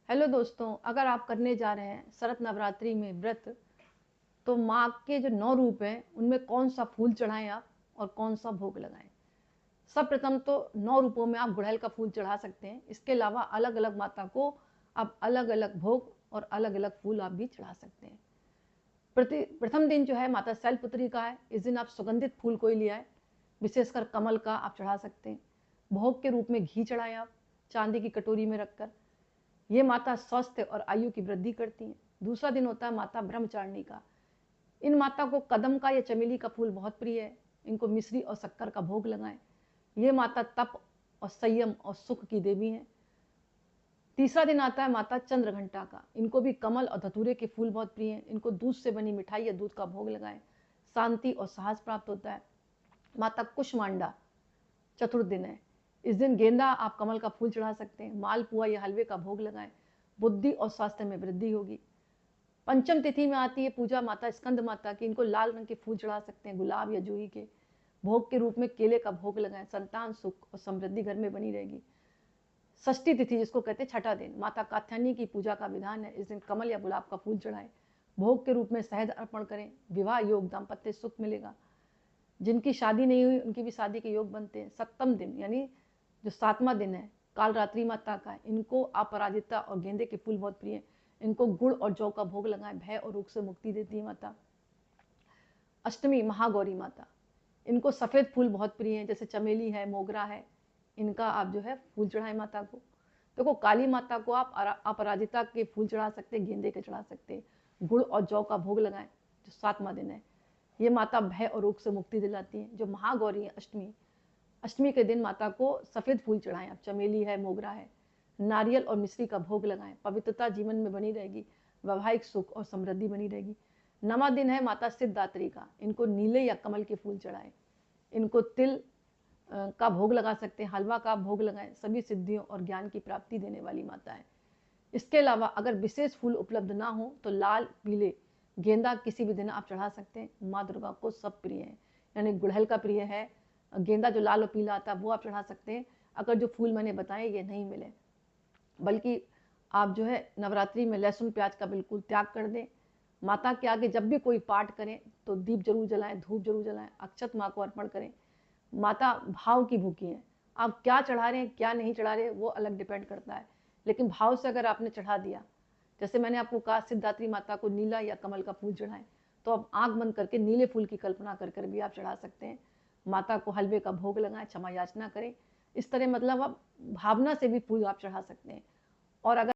Hello दोस्तों, अगर आप करने जा रहे हैं शरद नवरात्रि में व्रत, तो माँ के जो 9 रूप हैं उनमें कौन सा फूल चढ़ाएं आप और कौन सा भोग लगाएं। सब प्रथम तो 9 रूपों में आप गुड़हल का फूल चढ़ा सकते हैं। इसके अलावा अलग अलग माता को आप अलग अलग भोग और अलग अलग फूल आप भी चढ़ा सकते हैं। प्रथम दिन जो है माता शैलपुत्री का है। इस दिन आप सुगंधित फूल कोई ले आए, विशेषकर कमल का आप चढ़ा सकते हैं। भोग के रूप में घी चढ़ाएं आप चांदी की कटोरी में रखकर। ये माता स्वास्थ्य और आयु की वृद्धि करती हैं। दूसरा दिन होता है माता ब्रह्मचारिणी का। इन माता को कदम का या चमेली का फूल बहुत प्रिय है। इनको मिश्री और शक्कर का भोग लगाएं। ये माता तप और संयम और सुख की देवी हैं। तीसरा दिन आता है माता चंद्रघंटा का। इनको भी कमल और धतूरे के फूल बहुत प्रिय हैं। इनको दूध से बनी मिठाई या दूध का भोग लगाएं, शांति और साहस प्राप्त होता है। माता कुष्मांडा चतुर्थ दिन है। इस दिन गेंदा आप कमल का फूल चढ़ा सकते हैं। मालपुआ या हलवे का भोग लगाएं, बुद्धि और स्वास्थ्य में वृद्धि होगी। पंचम तिथि में आती है पूजा माता स्कंद माता की। इनको लाल रंग के फूल चढ़ा सकते हैं, गुलाब या जूही के। भोग के रूप में केले का भोग लगाएं, संतान सुख और समृद्धि घर में बनी रहेगी। षष्ठी तिथि जिसको कहते हैं छठा दिन, माता कात्यायनी की पूजा का विधान है। इस दिन कमल या गुलाब का फूल चढ़ाएं, भोग के रूप में शहद अर्पण करें। विवाह योग दाम्पत्य सुख मिलेगा। जिनकी शादी नहीं हुई उनकी भी शादी के योग बनते हैं। सप्तम दिन यानी जो 7वां दिन है काल रात्रि माता का, इनको अपराजिता और गेंदे के फूल बहुत प्रिय हैं। इनको गुड़ और जौ का भोग लगाएं, भय और रोग से मुक्ति देती है माता। अष्टमी महागौरी माता, इनको सफ़ेद फूल बहुत प्रिय हैं, जैसे चमेली है, मोगरा है। इनका आप जो है फूल चढ़ाएं माता को। देखो काली माता को आप अपराजिता के फूल चढ़ा सकते हैं, गेंदे के चढ़ा सकते हैं। गुड़ और जौ का भोग लगाएं जो 7वां दिन है। ये माता भय और रोग से मुक्ति दिलाती हैं। जो महागौरी है अष्टमी, अष्टमी के दिन माता को सफ़ेद फूल चढ़ाएं आप, चमेली है, मोगरा है। नारियल और मिश्री का भोग लगाएं, पवित्रता जीवन में बनी रहेगी। वैवाहिक सुख और समृद्धि बनी रहेगी। 9वां दिन है माता सिद्धात्री का। इनको नीले या कमल के फूल चढ़ाएं। इनको तिल का भोग लगा सकते हैं, हलवा का भोग लगाएं। सभी सिद्धियों और ज्ञान की प्राप्ति देने वाली माता है। इसके अलावा अगर विशेष फूल उपलब्ध ना हो तो लाल पीले गेंदा किसी भी दिन आप चढ़ा सकते हैं। माँ दुर्गा को सब प्रिय है, यानी गुड़हल का प्रिय है, गेंदा जो लाल और पीला आता है वो आप चढ़ा सकते हैं। अगर जो फूल मैंने बताए ये नहीं मिले, बल्कि आप जो है नवरात्रि में लहसुन प्याज का बिल्कुल त्याग कर दें। माता के आगे जब भी कोई पाठ करें तो दीप जरूर जलाएं, धूप जरूर जलाएं, अक्षत माँ को अर्पण करें। माता भाव की भूखी है। आप क्या चढ़ा रहे हैं क्या नहीं चढ़ा रहे वो अलग डिपेंड करता है, लेकिन भाव से अगर आपने चढ़ा दिया, जैसे मैंने आपको कहा सिद्धात्री माता को नीला या कमल का फूल चढ़ाएं, तो आप आंख बंद करके नीले फूल की कल्पना कर कर भी आप चढ़ा सकते हैं। माता को हलवे का भोग लगाएं, क्षमा याचना करें। इस तरह मतलब आप भावना से भी फूल आप चढ़ा सकते हैं। और अगर